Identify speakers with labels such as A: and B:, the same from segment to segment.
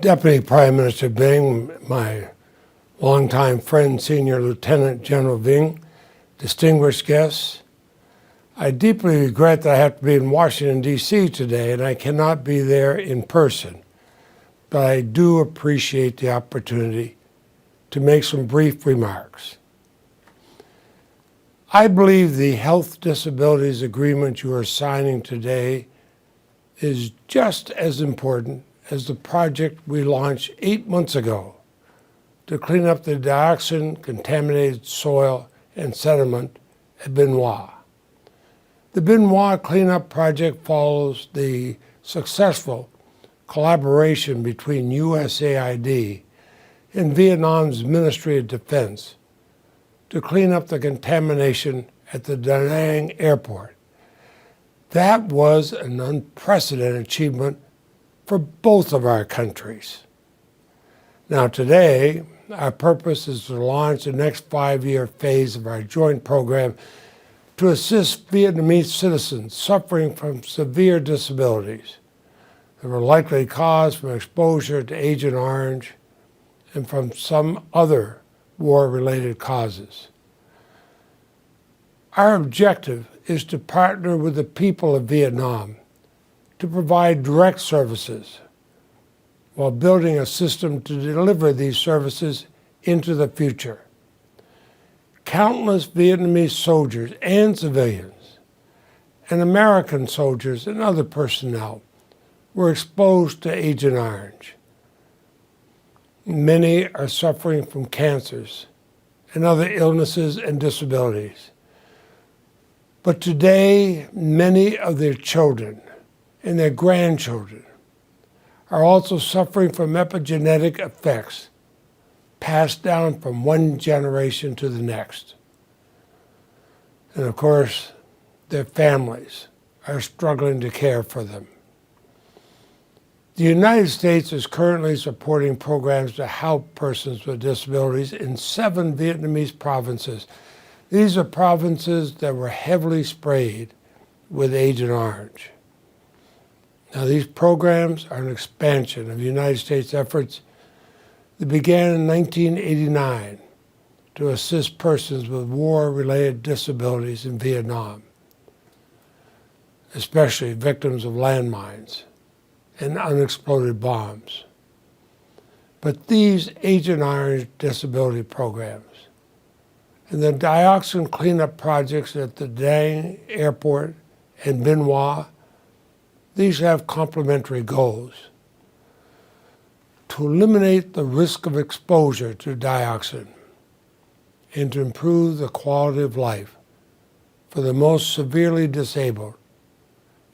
A: Deputy Prime Minister Bing, my longtime friend, Senior Lieutenant General Bing, distinguished guests, I deeply regret that I have to be in Washington, D.C. today, and I cannot be there in person. But I do appreciate the opportunity to make some brief remarks. I believe the health disabilities agreement you are signing today is just as important as the project we launched 8 months ago to clean up the dioxin-contaminated soil and sediment at Benoit. The Benoit cleanup project follows the successful collaboration between USAID and Vietnam's Ministry of Defense to clean up the contamination at the Da Nang airport. That was an unprecedented achievement for both of our countries. Now today, our purpose is to launch the next 5-year phase of our joint program to assist Vietnamese citizens suffering from severe disabilities that were likely caused from exposure to Agent Orange and from some other war-related causes. Our objective is to partner with the people of Vietnam to provide direct services while building a system to deliver these services into the future. Countless Vietnamese soldiers and civilians, and American soldiers and other personnel were exposed to Agent Orange. Many are suffering from cancers and other illnesses and disabilities. But today, many of their children and their grandchildren are also suffering from epigenetic effects passed down from one generation to the next. And of course, their families are struggling to care for them. The United States is currently supporting programs to help persons with disabilities in 7 Vietnamese provinces. These are provinces that were heavily sprayed with Agent Orange. Now, these programs are an expansion of the United States efforts that began in 1989 to assist persons with war-related disabilities in Vietnam, especially victims of landmines and unexploded bombs. But these Agent Orange disability programs and the dioxin cleanup projects at the Da Nang airport and Benoit, these have complementary goals: to eliminate the risk of exposure to dioxin and to improve the quality of life for the most severely disabled,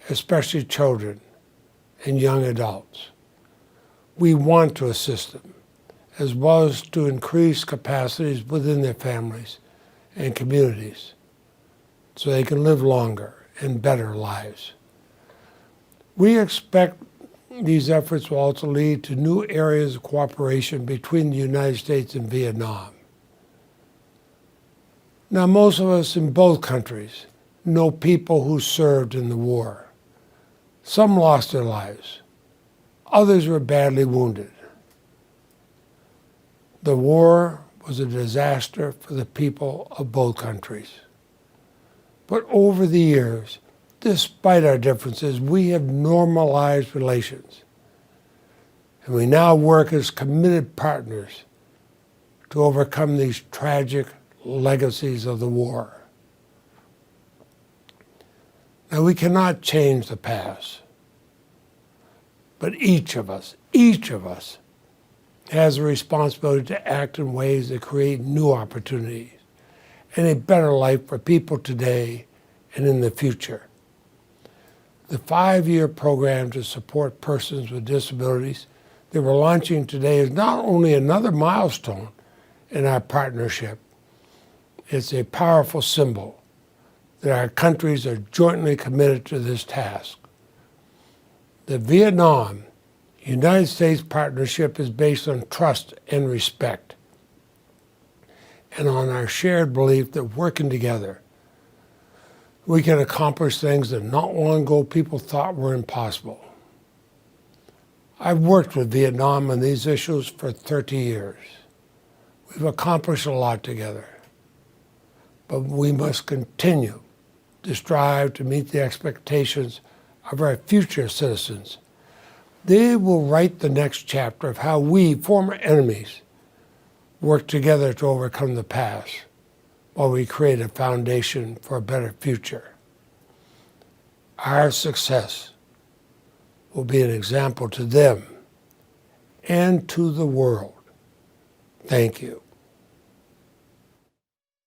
A: especially children and young adults. We want to assist them, as well as to increase capacities within their families and communities so they can live longer and better lives. We expect these efforts will also lead to new areas of cooperation between the United States and Vietnam. Now, most of us in both countries know people who served in the war. Some lost their lives. Others were badly wounded. The war was a disaster for the people of both countries. But over the years, despite our differences, we have normalized relations. And we now work as committed partners to overcome these tragic legacies of the war. Now, we cannot change the past, but each of us has a responsibility to act in ways that create new opportunities and a better life for people today and in the future. The 5-year program to support persons with disabilities that we're launching today is not only another milestone in our partnership, it's a powerful symbol that our countries are jointly committed to this task. The Vietnam-United States partnership is based on trust and respect, and on our shared belief that working together, we can accomplish things that not long ago people thought were impossible. I've worked with Vietnam on these issues for 30 years. We've accomplished a lot together, but we must continue to strive to meet the expectations of our future citizens. They will write the next chapter of how we, former enemies, work together to overcome the past while we create a foundation for a better future. Our success will be an example to them and to the world. Thank you.